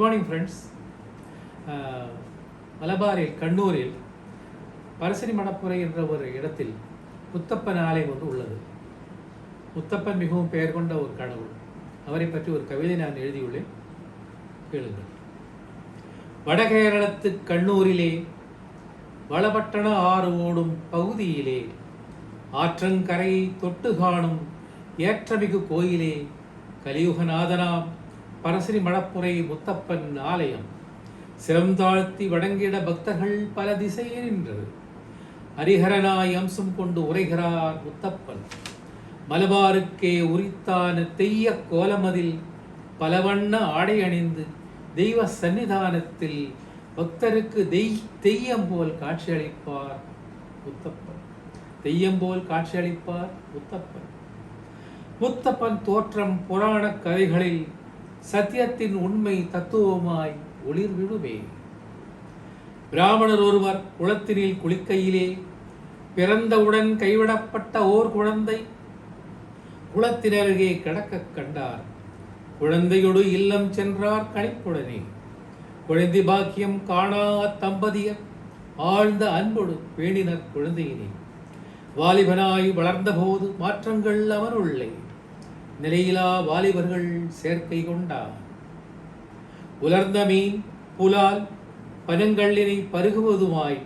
Good morning friends. மலபாரில் கண்ணூரில் பரசனி மடப்புரை என்ற ஒரு இடத்தில் முத்தப்பன் ஆலயம் ஒன்று உள்ளது. முத்தப்பன் மிகவும் பெயர் கொண்ட ஒரு கடவுள். அவரை பற்றி ஒரு கவிதை நான் எழுதியுள்ளேன், கேளுங்கள். வடகேரளத்து கண்ணூரிலே வளபட்டண ஆறு ஓடும் பகுதியிலே ஆற்றங்கரையை தொட்டு காணும் ஏற்றமிகு கோயிலே கலியுகநாதனாம் பரசனி மடப்புரை முத்தப்பன் ஆலயம் சிரம் தாழ்த்தி வணங்கிட பக்தர்கள் பல திசையில் நின்றது. ஹரிஹரனாய் அம்சம் கொண்டு உரைகிறார் முத்தப்பன். மலபாருக்கே உரித்தான தெய்ய கோலமதில் பலவண்ண ஆடை அணிந்து தெய்வ சன்னிதானத்தில் பக்தருக்கு தெய்யம் போல் காட்சியளிப்பார் முத்தப்பன். தெய்யம் போல் காட்சியளிப்பார் முத்தப்பன். முத்தப்பன் தோற்றம் புராண கதைகளில் சத்தியத்தின் உண்மை தத்துவமாய் ஒளிர் விடுமே. பிராமணர் ஒருவர் குளத்தினில் குளிக்கையிலே பிறந்தவுடன் கைவிடப்பட்ட ஓர் குழந்தை குளத்தினருகே கிடக்க கண்டார். குழந்தையோடு இல்லம் சென்றார் கணிப்புடனே. குழந்தை பாக்கியம் காணா தம்பதியர் ஆழ்ந்த அன்போடு பேணினர் குழந்தையினே. வாலிபனாய் வளர்ந்த போது மாற்றங்கள் அவனுள்ளே நிலையிலா வாலிபர்கள் சேர்க்கை கொண்டார். உலர்ந்த மீன் புலால் பனங்கள்ளினை பருகுவதுமாய்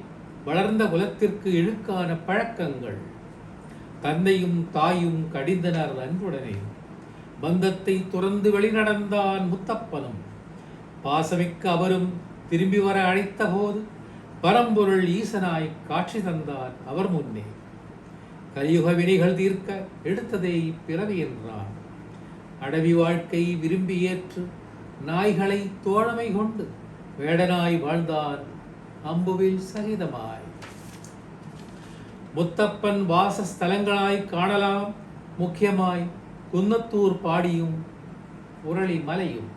வளர்ந்த குலத்திற்கு இழுக்கான பழக்கங்கள். தந்தையும் தாயும் கடிந்தனர் அன்புடனே. பந்தத்தை துறந்து வெளிநடந்தான் முத்தப்பனும். பாசமிக்க அவரும் திரும்பி வர அழைத்த போது பரம்பொருள் ஈசனாய் காட்சி தந்தார் அவர் முன்னே. கலியுக வினைகள் தீர்க்க எடுத்ததை பிறவி என்றான். அடவி வாழ்க்கை விரும்பி ஏற்று நாய்களை தோழமை கொண்டு வேடனாய் வாழ்ந்தான் அம்புவில் சகிதமாய். முத்தப்பன் வாசஸ்தலங்களாய் காணலாம் முக்கியமாய் குன்னத்தூர் பாடியும் உரளி மலையும்.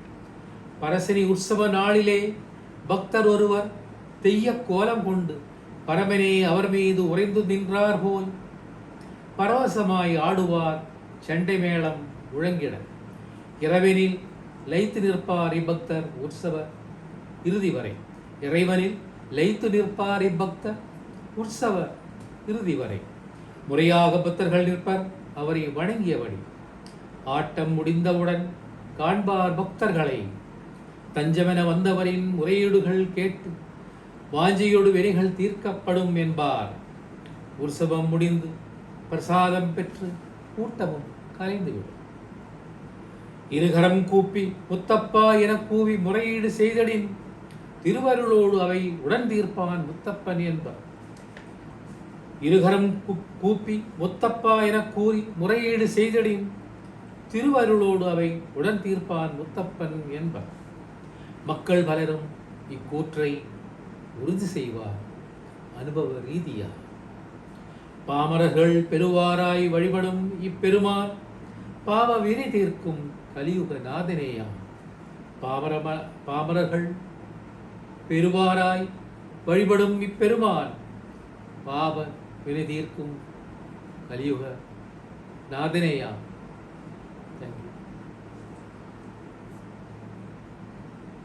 பரசனி உற்சவ நாளிலே பக்தர் ஒருவர் தெய்ய கோலம் கொண்டு பரமனே அவர் மீது உறைந்து நின்றார் போல் பரவசமாய் ஆடுவார் சண்டை மேளம் முழங்கிட. இரவெனில் லைத்து நிற்பார் இப்பக்தர் உற்சவ இறுதி வரை. இறைவனில் லைத்து நிற்பார் இப்பக்தர் உற்சவ இறுதி வரை. முறையாக பக்தர்கள் நிற்பர் அவரை வணங்கியபடி. ஆட்டம் முடிந்தவுடன் காண்பார் பக்தர்களை. தஞ்சமென வந்தவரின் முறையீடுகள் கேட்டு வாஞ்சியோடு வெறிகள் தீர்க்கப்படும் என்பார். உற்சவம் முடிந்து பிரசாதம் பெற்று கூட்டமும் கலைந்துவிடும். இருகரம் கூப்பி முத்தப்பா என கூவி முறையீடு செய்தடின் திருவருளோடு அவை உடன் தீர்ப்பான் முத்தப்பன் என்பார். இருகரம் கூப்பி முத்தப்பா என கூறி முறையீடு செய்தடின் திருவருளோடு அவை உடன் தீர்ப்பான் முத்தப்பன் என்பார். மக்கள் பலரும் இக்கூற்றை உறுதி செய்வார் அனுபவ ரீதியா. பாமரர்கள் பெருவாராய் வழிபடும் இப்பெருமான் பாவ வினை தீர்க்கும் கலியுக நாதனேயாம். பாமரர்கள் பெருவாராய் வழிபடும் இப்பெருமான் பாவ வினை தீர்க்கும் கலியுக நாதனேயாம்.